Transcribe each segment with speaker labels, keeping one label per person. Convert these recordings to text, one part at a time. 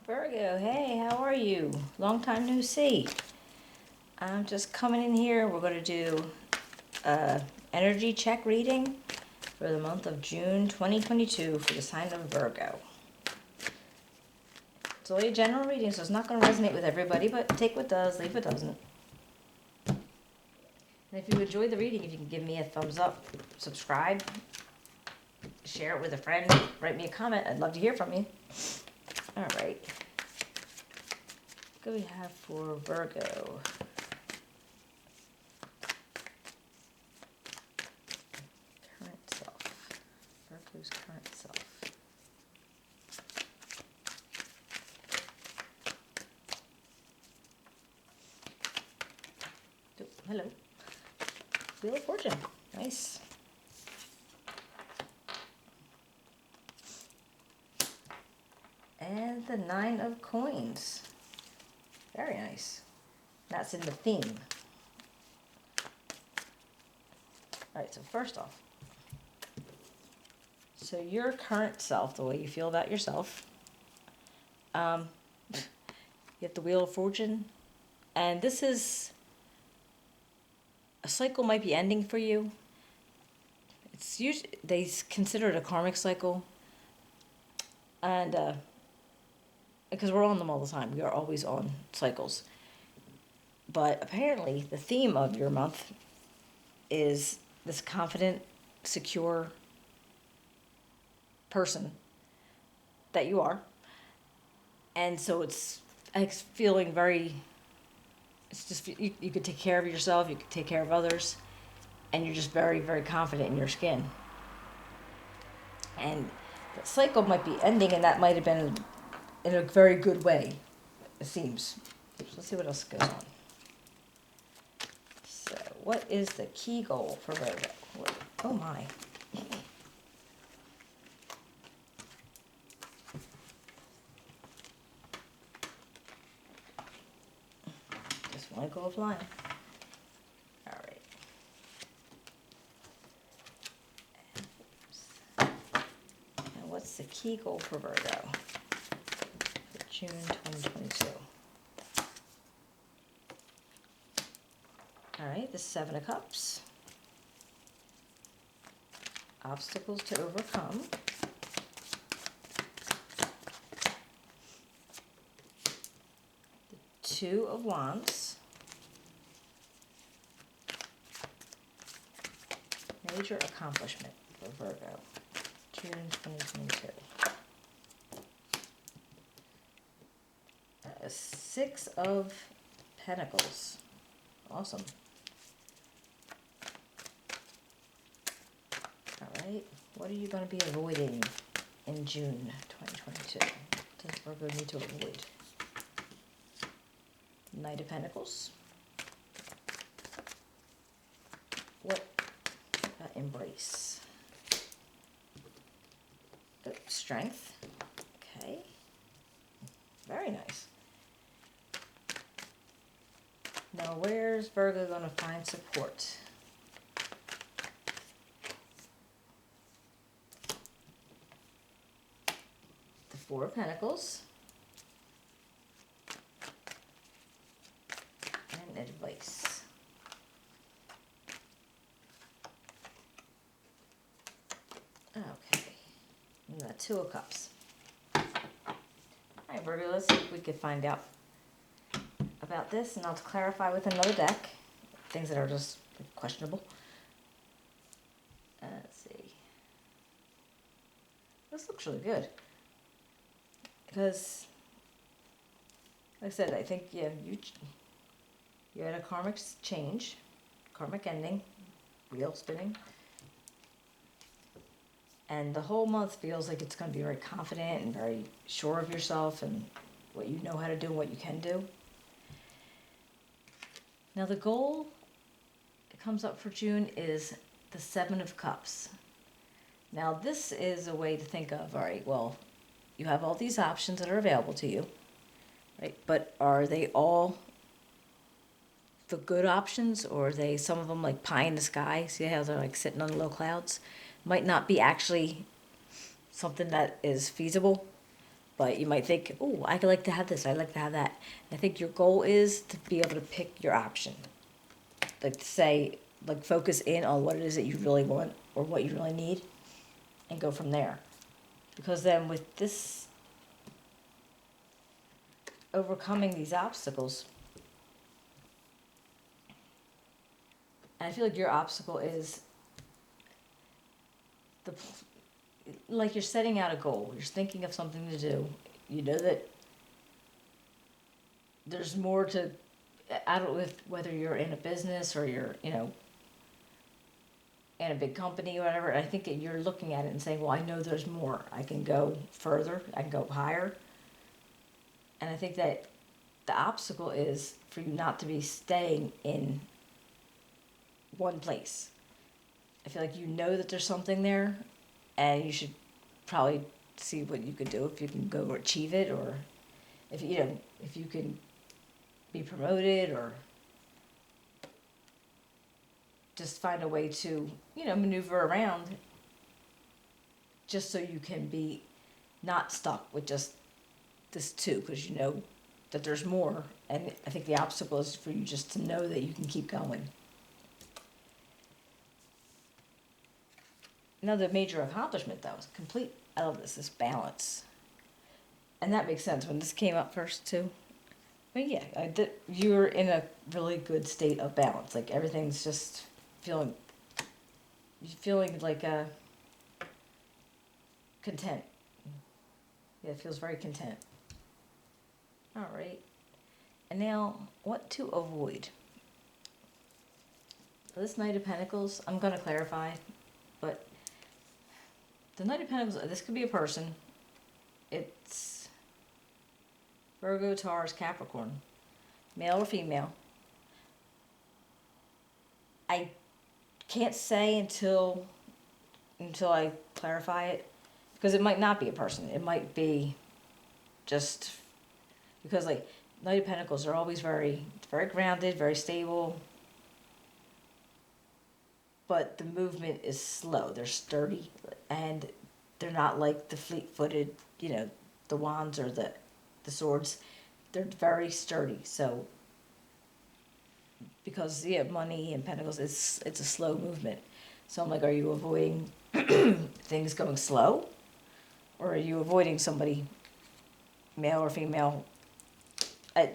Speaker 1: Virgo, hey, how are you? Long time no see. I'm just coming in here. We're going to do a energy check reading for the month of June 2022 for the sign of Virgo. It's only a general reading, so it's not going to resonate with everybody, but take what does, leave what doesn't. And if you enjoyed the reading, if you can give me a thumbs up, subscribe, share it with a friend, write me a comment. I'd love to hear from you. All right. What do we have for Virgo? Current self. Virgo's current self. Oh, hello. Wheel of Fortune. Nice. And the Nine of Coins. Very nice. That's in the theme. Alright, so first off, so your current self, the way you feel about yourself, you get the Wheel of Fortune, and this is, a cycle might be ending for you. It's usually, they consider it a karmic cycle, and because we're on them all the time, we are always on cycles. But apparently, the theme of your month is this confident, secure person that you are. And so it's feeling very, it's just, you could take care of yourself, you could take care of others, and you're just very, very confident in your skin. And the cycle might be ending, and that might have been in a very good way, it seems. So let's see what else goes on. So, what is the key goal for Virgo? Oh my. Just want to go offline. All right. Now, what's the key goal for Virgo for June 2022? All right, the Seven of Cups. Obstacles to overcome. The Two of Wands. Major accomplishment for Virgo, June 2022. Six of Pentacles. Awesome. All right, what are you going to be avoiding in June 2022? What does Virgo need to avoid? Knight of Pentacles. What about embrace? Strength. Okay. Very nice. Now, where's Virgo going to find support? The Four of Pentacles. And advice. Okay. And the Two of Cups. All right, Virgo, let's see if we could find out about this, and I'll clarify with another deck things that are just questionable. Let's see. This looks really good because, like I said, I think you had a karmic change, karmic ending, wheel spinning, and the whole month feels like it's going to be very confident and very sure of yourself and what you know how to do and what you can do. Now the goal that comes up for June is the Seven of Cups. Now this is a way to think of, all right, well, you have all these options that are available to you, right? But are they all the good options, or are they some of them like pie in the sky? See how they're like sitting on low clouds? Might not be actually something that is feasible. But you might think, oh, I'd like to have this, I'd like to have that. I think your goal is to be able to pick your option. Like to say, like focus in on what it is that you really want or what you really need and go from there. Because then with this, overcoming these obstacles, and I feel like your obstacle is the, like you're setting out a goal, you're thinking of something to do, you know that there's more to, I don't know if, whether you're in a business or you're, you know, in a big company or whatever, I think that you're looking at it and saying, well, I know there's more. I can go further, I can go higher. And I think that the obstacle is for you not to be staying in one place. I feel like you know that there's something there, and you should probably see what you could do if you can go achieve it, or if you know if you can be promoted, or just find a way to maneuver around, just so you can be not stuck with just this too, because you know that there's more. And I think the obstacle is for you just to know that you can keep going. Another major accomplishment, though, is complete. I love this balance. And that makes sense when this came up first, too. I mean, yeah, you're in a really good state of balance. Like, everything's just feeling like content. Yeah, it feels very content. All right. And now, what to avoid? This Knight of Pentacles, I'm going to clarify, but the Knight of Pentacles, this could be a person. It's Virgo, Taurus, Capricorn, male or female. I can't say until I clarify it, because it might not be a person. It might be just because, like, Knight of Pentacles are always very grounded, very stable, but the movement is slow. They're sturdy, and they're not like the fleet-footed, the wands or the swords. They're very sturdy. So, because money and pentacles, it's a slow movement. So I'm like, are you avoiding things going slow, or are you avoiding somebody, male or female,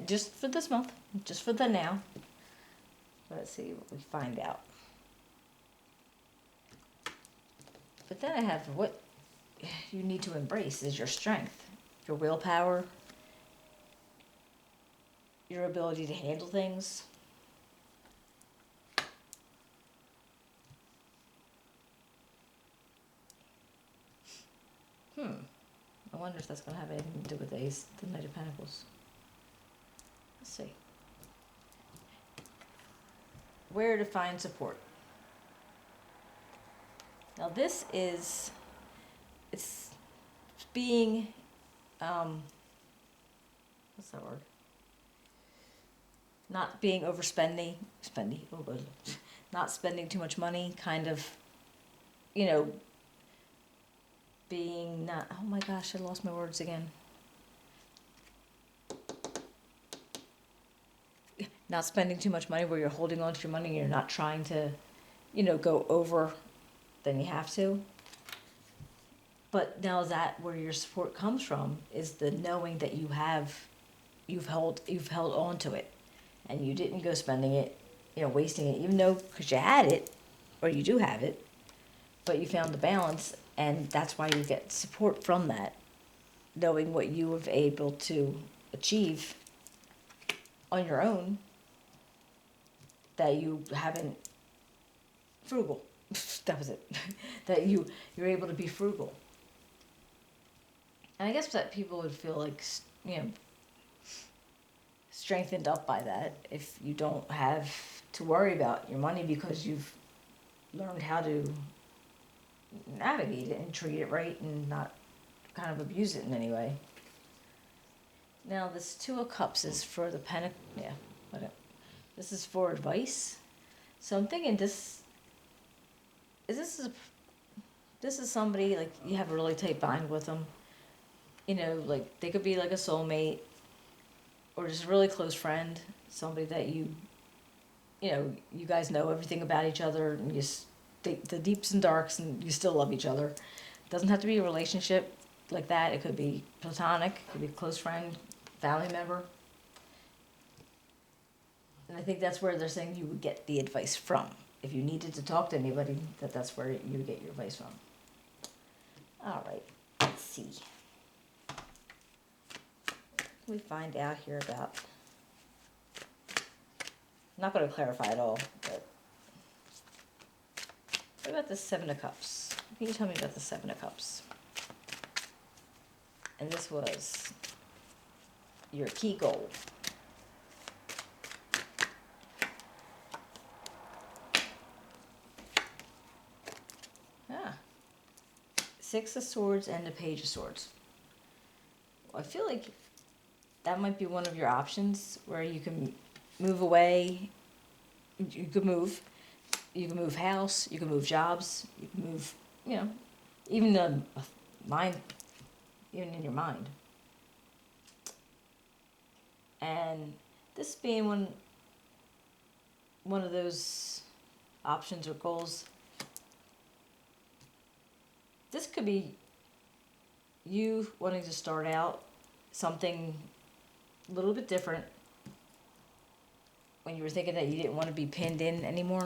Speaker 1: just for this month, just for the now? Let's see what we find out. But then I have what you need to embrace is your strength, your willpower, your ability to handle things. I wonder if that's going to have anything to do with the Knight of Pentacles. Let's see. Where to find support. Now this is, it's being, what's that word? Not being not spending too much money, kind of, being not, oh my gosh, I lost my words again. Not spending too much money, where you're holding on to your money and you're not trying to, go over than you have to. But now that where your support comes from is the knowing that you've held on to it, and you didn't go spending it, wasting it, even though, because you had it, or you do have it, but you found the balance, and that's why you get support from that, knowing what you were able to achieve on your own, that you haven't, frugal, that was it, that you're able to be frugal. And I guess that people would feel like, strengthened up by that if you don't have to worry about your money, because you've learned how to navigate it and treat it right and not kind of abuse it in any way. Now this Two of Cups is for the this is for advice. So I'm thinking this is somebody, like, you have a really tight bind with them, like they could be like a soulmate or just a really close friend, somebody that you guys know everything about each other, and the deeps and darks, and you still love each other. It doesn't have to be a relationship like that. It could be platonic, it could be a close friend, family member. And I think that's where they're saying you would get the advice from. If you needed to talk to anybody, that's where you would get your advice from. All right, let's see. We find out here about. I'm not going to clarify it all, but what about the Seven of Cups? Can you tell me about the Seven of Cups? And this was your key goal. Six of Swords and the Page of Swords. Well, I feel like that might be one of your options where you can move away. You could move. You can move house. You can move jobs. You can move, even the mind, even in your mind. And this being one of those options or goals. This could be you wanting to start out something a little bit different when you were thinking that you didn't want to be pinned in anymore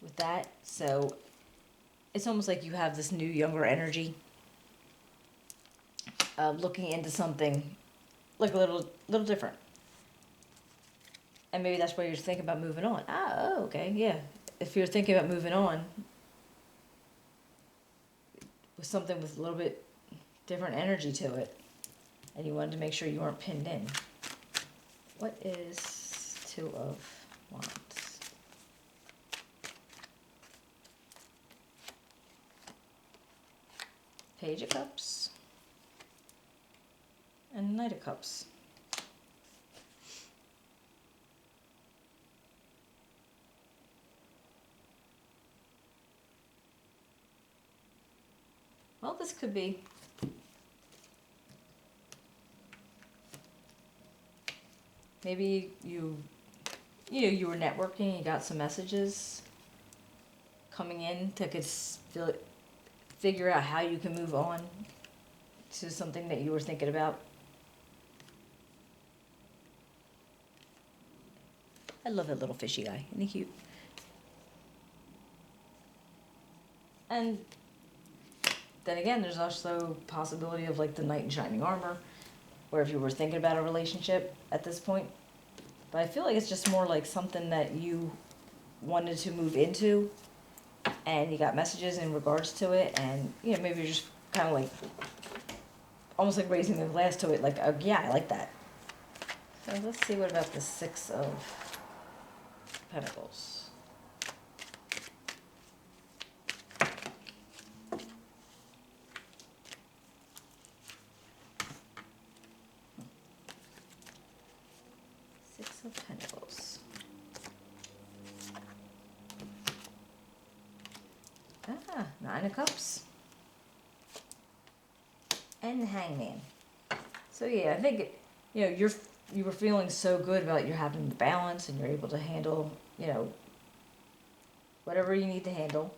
Speaker 1: with that. So it's almost like you have this new, younger energy looking into something like a little different. And maybe that's why you're thinking about moving on. Oh, okay, yeah. If you're thinking about moving on, with something with a little bit different energy to it, and you wanted to make sure you weren't pinned in. What is Two of Wands? Page of Cups and Knight of Cups. Well, this could be maybe you were networking, you got some messages coming in to figure out how you can move on to something that you were thinking about. I love that little fishy guy. Isn't he cute? And then again, there's also possibility of like the knight in shining armor, where if you were thinking about a relationship at this point. But I feel like it's just more like something that you wanted to move into, and you got messages in regards to it, and maybe you're just kind of like almost like raising the glass to it, like, yeah, I like that. So let's see, what about the Six of Pentacles? Six of Pentacles. Nine of Cups. And the Hangman. So yeah, I think you were feeling so good about you having the balance, and you're able to handle whatever you need to handle.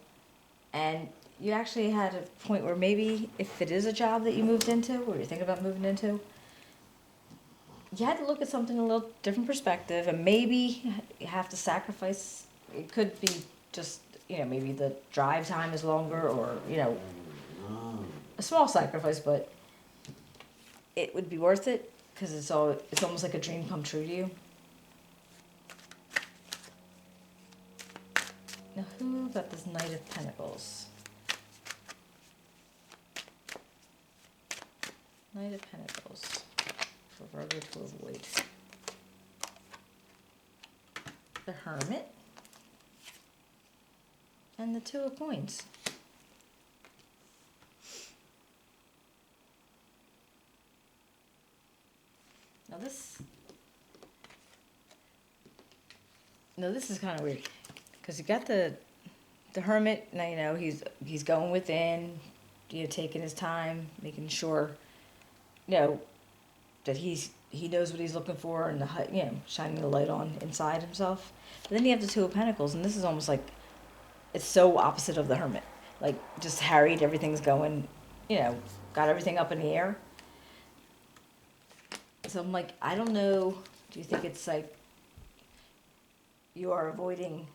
Speaker 1: And you actually had a point where maybe if it is a job that you moved into, or you're thinking about moving into, you had to look at something a little different perspective, and maybe you have to sacrifice. It could be just maybe the drive time is longer, or a small sacrifice, but it would be worth it because it's almost like a dream come true to you. Now, who got this Knight of Pentacles? Knight of Pentacles for Virgo to avoid. The Hermit and the Two of Coins. Now this is kind of weird, because you got the Hermit. Now he's going within, taking his time, making sure, that he knows what he's looking for, and shining the light on inside himself. But then you have the Two of Pentacles, and this is almost like it's so opposite of the Hermit. Like, just harried, everything's going, got everything up in the air. So I'm like, I don't know. Do you think it's like you are avoiding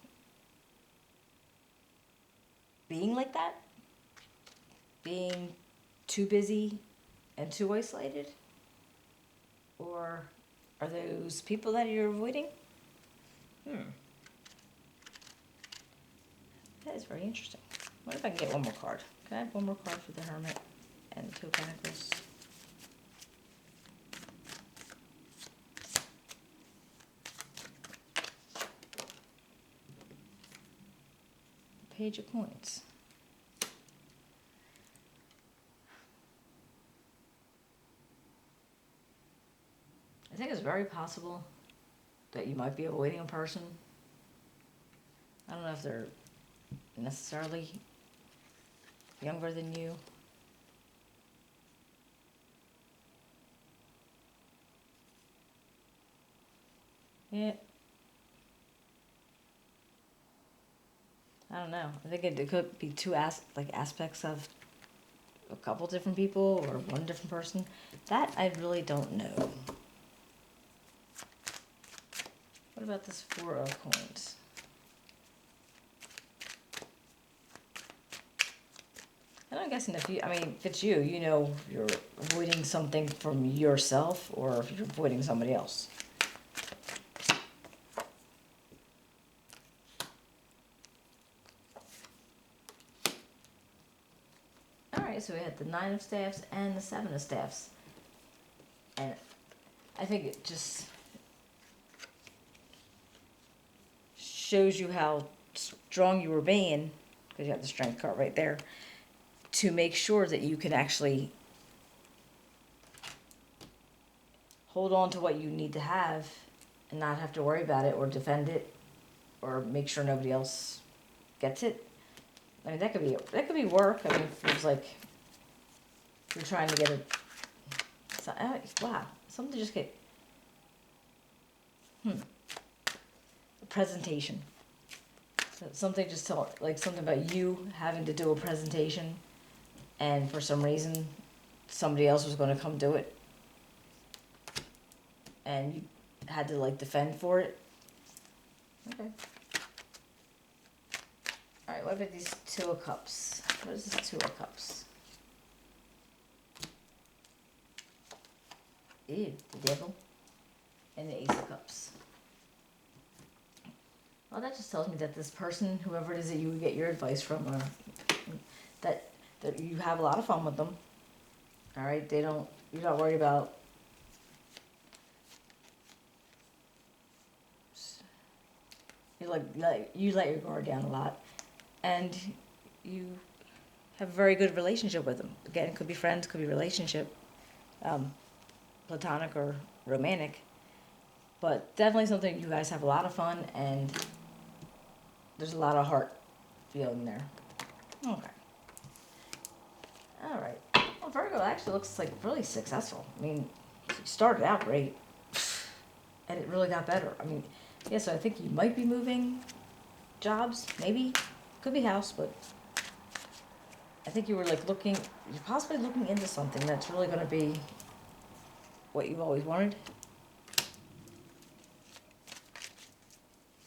Speaker 1: being like that? Being too busy and too isolated? Or are those people that you're avoiding? That is very interesting. What if I can get one more card? Can I have one more card for the Hermit and the Two of Pentacles? Page of Coins. I think it's very possible that you might be avoiding a person. I don't know if they're necessarily younger than you. Yeah. I don't know. I think it could be two aspects of a couple different people or one different person. That I really don't know. What about this Four of Coins? And I'm guessing if it's you, you're avoiding something from yourself, or if you're avoiding somebody else. Alright, so we had the Nine of Staffs and the Seven of Staffs. And I think it just shows you how strong you were being, because you have the Strength card right there, to make sure that you can actually hold on to what you need to have and not have to worry about it or defend it or make sure nobody else gets it. I mean, that could be work. I mean, it feels like you're trying to get wow, something just get a presentation. Something just something about you having to do a presentation, and for some reason somebody else was going to come do it, and you had to defend for it. Okay. Alright, what about these Two of Cups? What is this Two of Cups? Ew, the Devil. And the Ace of Cups. Well, that just tells me that this person, whoever it is that you would get your advice from, that you have a lot of fun with them. Alright, you're not worried about you let your guard down a lot, and you have a very good relationship with them. Again, it could be friends, could be relationship, platonic or romantic, but definitely something you guys have a lot of fun, and there's a lot of heart feeling there. Okay. All right. Well, Virgo actually looks like really successful. I mean, you started out great, and it really got better. I mean, yeah, so I think you might be moving jobs, maybe. Could be house, but I think you were you're possibly looking into something that's really going to be what you've always wanted.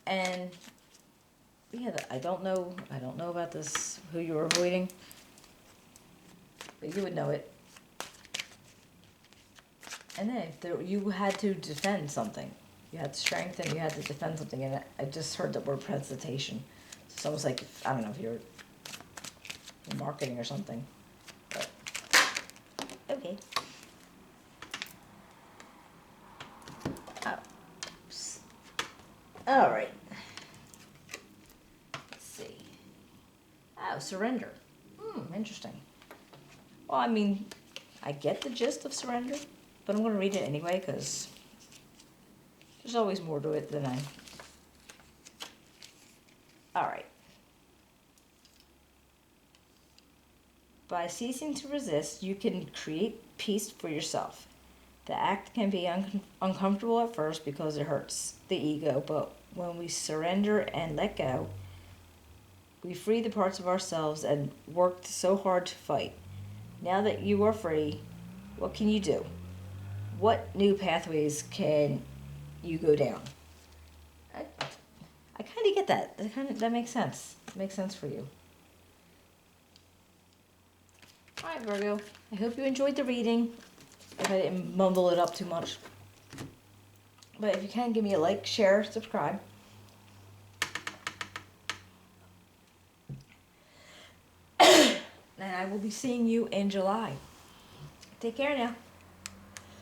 Speaker 1: And yeah, I don't know about this, who you were avoiding, but you would know it. And then you had to defend something. You had strength and you had to defend something, and I just heard the word presentation. So it's almost like, I don't know if you're in marketing or something, but okay. All right. Let's see. Oh, surrender. Interesting. Well, I mean, I get the gist of surrender, but I'm going to read it anyway because there's always more to it than I... All right. By ceasing to resist, you can create peace for yourself. The act can be uncomfortable at first because it hurts the ego, but when we surrender and let go, we free the parts of ourselves and worked so hard to fight. Now that you are free, what can you do? What new pathways can you go down? I kind of get that. That makes sense. It makes sense for you. All right, Virgo. I hope you enjoyed the reading. If I didn't mumble it up too much. But if you can, give me a like, share, subscribe. And I will be seeing you in July. Take care now.